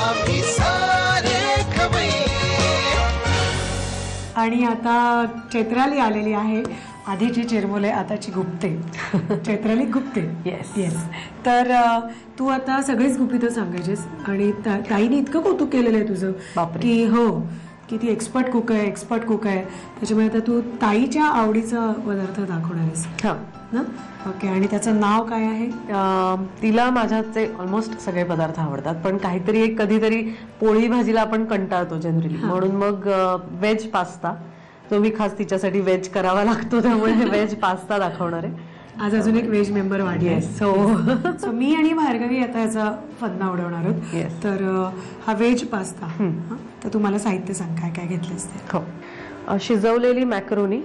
आम्ही सारे खवय्ये. आणि आता चैत्राली आलेली आहे. आधीची चिरमुले आताची गुप्ते. चैत्राली गुप्ते. येस. तर तू आता सगळीच गुपितं सांगायचीस आणि ताईने इतकं कौतुक केलेलं आहे तुझं की हो की ती एक्सपर्ट कुक आहे त्याच्यामुळे आता तू ताईच्या आवडीचा पदार्थ दाखवणार आहेस. हां ना. ओके. आणि त्याचं नाव काय आहे? तिला माझ्याचे ऑलमोस्ट सगळे पदार्थ आवडतात, पण काहीतरी एक कधीतरी पोळी भाजीला आपण कंटाळतो जनरली, म्हणून मग व्हेज पास्ता जो मी खास तिच्यासाठी व्हेज करावा लागतो, त्यामुळे व्हेज पास्ता दाखवणार आहे. आज अजून एक व्हेज मेंबर वाढले. सो मी आणि भार्गवी आता याचा फन्ना उडवणार आहोत. तर हा व्हेज पास्ता. तर तुम्हाला साहित्य सांग काय काय घेतलंस ते. हो. शिजवलेली मॅकरोनी,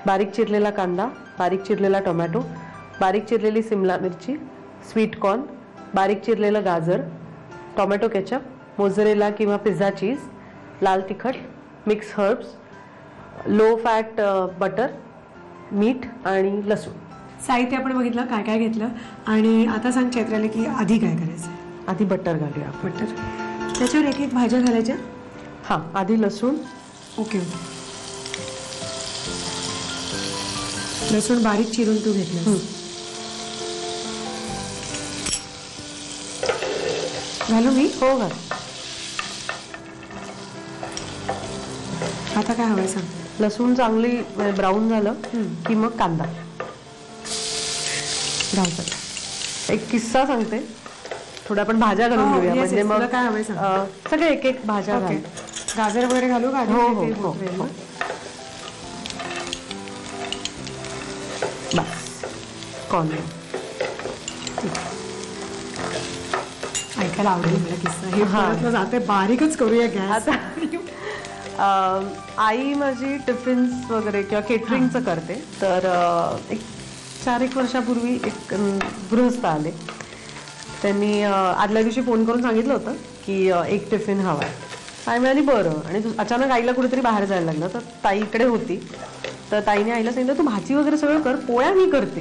बारीक चिरलेला कांदा, बारीक चिरलेला टोमॅटो, बारीक चिरलेली सिमला मिरची, स्वीट कॉर्न, बारीक चिरलेलं गाजर, टोमॅटो केचप, मोझरेला किंवा पिझ्झा चीज, लाल तिखट, mix herbs, low fat butter, मीठ आणि लसूण. साहित्य आपण बघितलं काय काय घेतलं. आणि आता सांग चैत्राली की आधी काय करायचं? आधी बटर घालूया. बटर. त्याच्यावर एक एक भाज्या घालायच्या. हां, आधी लसूण. ओके. लसूण बारीक चिरून तू घेतलं. घालू मी? हो घाल. आता काय हवंय सांग. लसूण चांगली ब्राऊन झालं की मग कांदा घालतात. एक किस्सा सांगते, थोड्या आपण भाज्या घालून घेऊया. म्हणजे मग काय हवंय सांग. सगळे एक एक भाज्या घाल. गाजर वगैरे घालू का? हो. बस. कॉर्न. ऐकायला आवडेल मला किस्सा. हे परत जाते बारीकच करूया गॅस. आई माझी टिफिन्स वगैरे किंवा केटरिंगचं करते. तर एक 4-1 वर्षापूर्वी एक गृहस्थ आले. त्यांनी आदल्या दिवशी फोन करून सांगितलं होतं की एक टिफिन हवा आहे. आई म्हणाली बरं. आणि अचानक आईला कुठेतरी बाहेर जायला लागलं, तर ताई इकडे होती. तर ताईने आईला सांगितलं तू भाजी वगैरे सगळं कर, पोळ्या मी करते.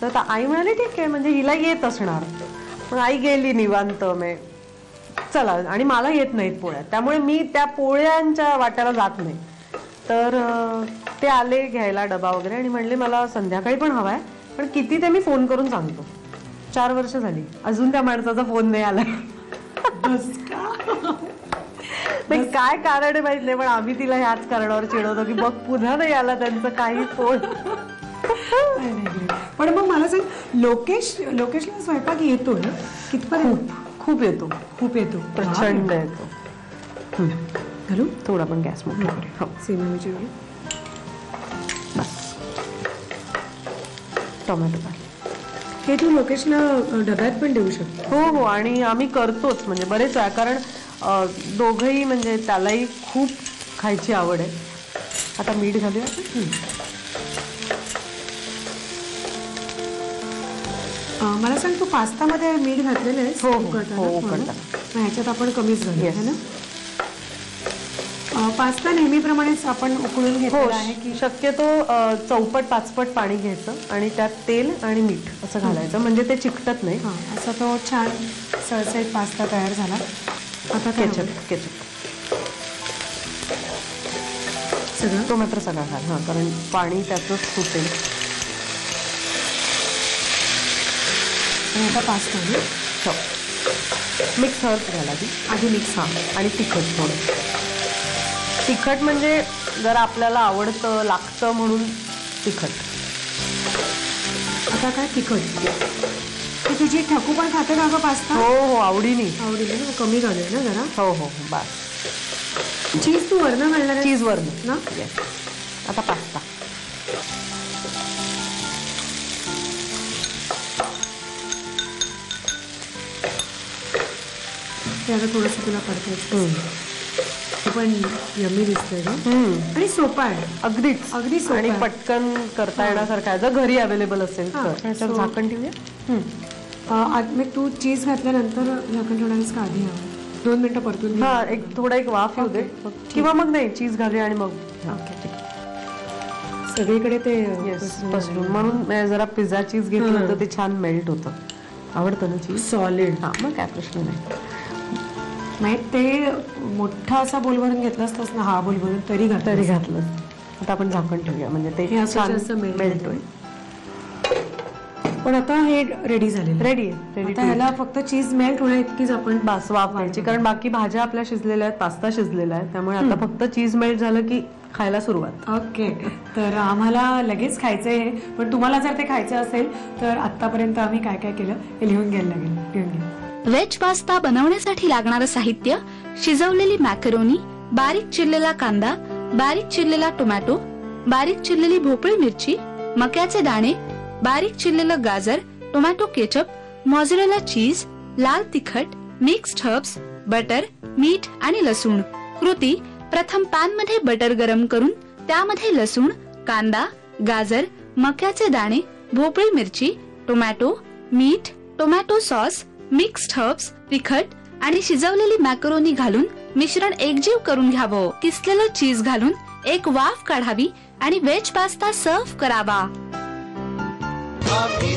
तर आई म्हणाली ठीक आहे, म्हणजे हिला येत असणार. पण आई गेली निवांत. चला, आणि मला येत नाहीत पोळ्या, त्यामुळे मी त्या पोळ्यांच्या वाट्याला जात नाही. तर ते आले घ्यायला डबा वगैरे आणि म्हणले मला संध्याकाळी पण हवाय, पण किती ते मी फोन करून सांगतो. 4 वर्ष झाली, अजून त्या माणसाचा फोन नाही आलाय. काय कारण आहे माहित नाही, पण आम्ही तिला ह्याच कारणावर चिडवतो की बघ पुन्हा नाही आला त्यांचं काही फोन. पण मग मला सांग, लोकेशला स्वयंपाक येतो ना कितपर्यंत? खूप येतो. प्रचंड येतो. घालू थोडा पण गॅस मोठा करूया. सिमची बस. टोमॅटो टाक. हे तू लोकेशला डब्यात पण देऊ शकतो. हो. आणि आम्ही करतोच, म्हणजे बरेच वेळा, कारण दोघंही म्हणजे त्यालाही खूप खायची आवड आहे. आता मीठ घालूया. मला सांग, तू पास्तामध्ये मीठ घातलेलं आहे? हो उकडताना. ह्याच्यात आपण कमीच घालूया ना. पास्ता नेहमीप्रमाणेच आपण उकळून घेतलेला आहे की शक्यतो 4-5 पाणी घ्यायचं आणि त्यात तेल आणि मीठ असं घालायचं, म्हणजे ते चिकटत नाही. असा तो छान सळसळीत पास्ता तयार झाला. आता केचप सगळं तो मात्र सगळा घाल. कारण पाणी त्याचं सुटेल. आता पास्ता मिक्स हर्ब्स घाला आधी. मिक्स. आणि तिखट थोडं. तिखट म्हणजे जर आपल्याला आवडतं लागतं म्हणून तिखट. आता काय तिखट ती तुझी ठाकू पण खाते का गं पास्ता? हो आवडीने ना. कमी घालूया ना जरा. हो बस. चीज तू वरण घालणार आहे? चीज वरण ना. आता पास्ता. आता थोडंसं तुला परतायचं. पण यम्मी दिसतंय का. आणि सोपा आहे. अगदी सोपा आणि पटकन करता येण्यासारखा, जर घरी अवेलेबल असेल तर. झाकण ठेवूया. मग तू चीज घातल्यानंतर झाकण ठेवणारच का आधी? 2 मिनिटं परतून एक वाफ येऊ दे, किंवा मग नाही चीज घालूया आणि मग सगळीकडे ते पसरून. म्हणून जरा पिझ्झा चीज घेतलं तर ते छान मेल्ट होतं. आवडतं ना चीज? सॉलिड. मग काय प्रश्न नाही. नाही ते मोठा असा बोल भरून घेतला असतास ना, हा बोल भरून तरी घातलं. आता आपण झाकण ठेवूया म्हणजे ते हे असं छान जास्त melt मेल्ट होईल. पण आता हे रेडी झालेलं रेडी आहे. आता ह्याला फक्त चीज मेल्ट होण्या इतकीच आपण बस वाफ द्यायची, कारण बाकी भाज्या आपल्या शिजलेल्या आहेत, पास्ता शिजलेला आहे, त्यामुळे आता फक्त चीज मेल्ट झालं की खायला सुरुवात. ओके. तर आम्हाला लगेच खायचंय हे, पण तुम्हाला जर ते खायचं असेल तर आतापर्यंत आम्ही काय काय केलं हे लिहून घ्यायला लागेल. लिहून घ्या. व्हेज पास्ता बनवण्यासाठी लागणारं साहित्य: शिजवलेली मॅकरोनी, बारीक चिरलेला कांदा, बारीक चिरलेला टोमॅटो, बारीक चिरलेली भोपळी मिरची, मक्याचे दाणे, बारीक चिरलेलं गाजर, टोमॅटो केचप, मोझरेला चीज, लाल तिखट, मिक्स्ड हर्ब्स, बटर, मीठ आणि लसूण. कृती: प्रथम पॅन मध्ये बटर गरम करून त्यामध्ये लसूण, कांदा, गाजर, मक्याचे दाणे, भोपळी मिरची, टोमॅटो, मीठ, टोमॅटो सॉस, मिक्स्ड हर्ब्स, तिखट आणि शिजवलेली मॅकरोनी घालून मिश्रण एकजीव करून घ्यावं. किसलेलं चीज घालून एक वाफ काढावी आणि व्हेज पास्ता सर्व्ह करावा. आम्ही